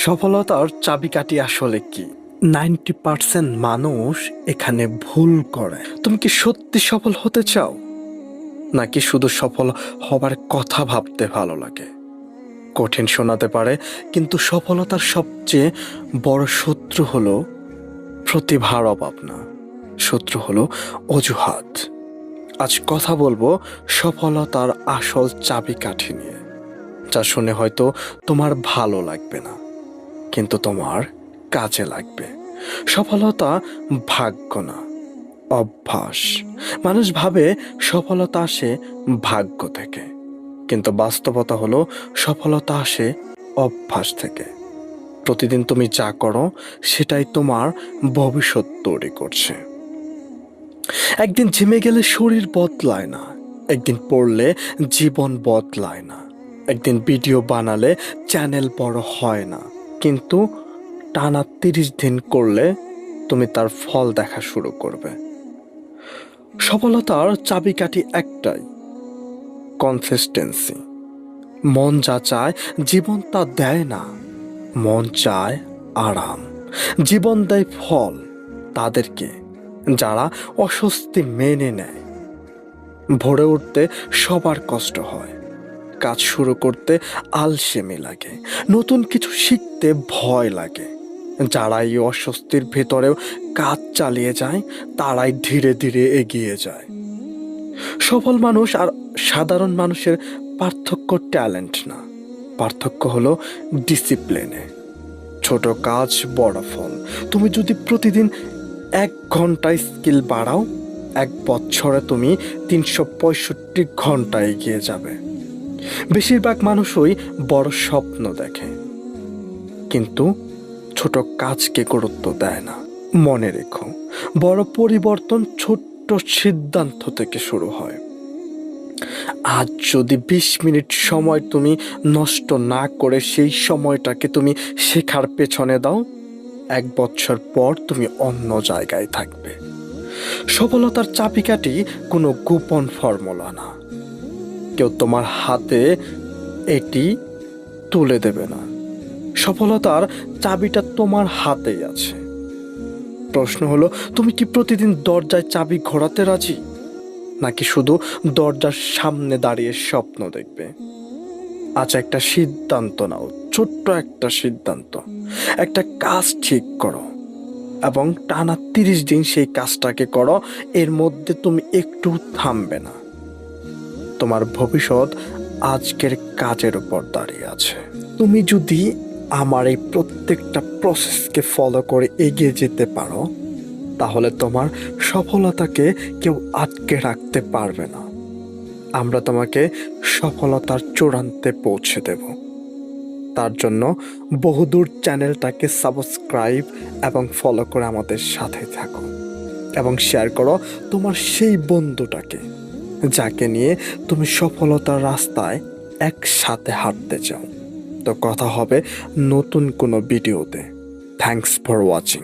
সফলতার চাবিকাঠি আসলে কি? 90% মানুষ এখানে ভুল করে। তুমি কি সত্যি সফল হতে চাও, নাকি শুধু সফল হবার কথা ভাবতে ভালো লাগে? কঠিন শোনাতে পারে, কিন্তু সফলতার সবচেয়ে বড় শত্রু হলো প্রতিভার অভাব না, শত্রু হলো অজুহাত। আজ কথা বলবো সফলতার আসল চাবিকাঠি নিয়ে, যা শুনে হয়তো তোমার ভালো লাগবে না, কিন্তু তোমার কাজে লাগবে। সফলতা ভাগ্য না, অভ্যাস। মানুষ ভাবে সফলতা আসে ভাগ্য থেকে, কিন্তু বাস্তবতা হলো সফলতা আসে অভ্যাস থেকে। প্রতিদিন তুমি যা করো সেটাই তোমার ভবিষ্যৎ তৈরি করছে। একদিন জিমে গেলে শরীর বদলায় না, একদিন পড়লে জীবন বদলায় না, একদিন ভিডিও বানালে চ্যানেল বড় হয় না, কিন্তু টানা 30 দিন করলে তুমি তার ফল দেখা শুরু করবে। সফলতার চাবিকাঠি একটাই, কনসিস্টেন্সি। মন যা চায় জীবন তা দেয় না, মন চায় আরাম। জীবন দেয় ফল তাদেরকে যারা অস্বস্তি মেনে নেয়। ভোরে উঠতে সবার কষ্ট হয়, কাজ শুরু করতে আলসেমি লাগে, নতুন কিছু শিখতে ভয় লাগে। যারা এই অস্বস্তির ভেতরেও কাজ চালিয়ে যায়, তারাই ধীরে ধীরে এগিয়ে যায়। সফল মানুষ আর সাধারণ মানুষের পার্থক্য ট্যালেন্ট না, পার্থক্য হলো ডিসিপ্লিনে। ছোট কাজ বড় ফল। তুমি যদি প্রতিদিন 1 ঘন্টায় স্কিল বাড়াও, 1 বছরে তুমি 365 ঘন্টা এগিয়ে যাবে। বেশিরভাগ মানুষই বড় স্বপ্ন দেখে, কিন্তু ছোট কাজকে গুরুত্ব দেয় না। মনে রেখো, বড় পরিবর্তন ছোট্ট সিদ্ধান্ত থেকে শুরু হয়। আজ যদি 20 মিনিট সময় তুমি নষ্ট না করে সেই সময়টাকে তুমি শেখার পেছনে দাও, 1 বছর পর তুমি অন্য জায়গায় থাকবে। সফলতার চাবিকাঠি কোনো গোপন ফর্মুলা না, কেউ তোমার হাতে এটি তুলে দেবে না। সফলতার চাবিটা তোমার হাতেই আছে। প্রশ্ন হলো, তুমি কি প্রতিদিন দরজায় চাবি ঘোরাতে রাজি, নাকি শুধু দরজার সামনে দাঁড়িয়ে স্বপ্ন দেখবে? আজ একটা সিদ্ধান্ত নাও, ছোট্ট একটা সিদ্ধান্ত। একটা কাজ ঠিক করো এবং টানা 30 দিন সেই কাজটাকে করো। এর মধ্যে তুমি একটু থামবে না। তোমার ভবিষ্যৎ আজকের কাজের উপর দাঁড়িয়ে আছে। তুমি যদি আমার এই প্রত্যেকটা প্রসেসকে ফলো করে এগিয়ে যেতে পারো, তাহলে তোমার সফলতাকে কেউ আটকে রাখতে পারবে না। আমরা তোমাকে সফলতার চূড়ান্তে পৌঁছে দেব। তার জন্য বহুদূর চ্যানেলটাকে সাবস্ক্রাইব এবং ফলো করে আমাদের সাথে থাকো, এবং শেয়ার করো তোমার সেই বন্ধুটাকে, যাকে নিয়ে তুমি সফলতার রাস্তায় একসাথে হাঁটতে চাও। তো কথা হবে নতুন কোনো ভিডিওতে। Thanks for watching.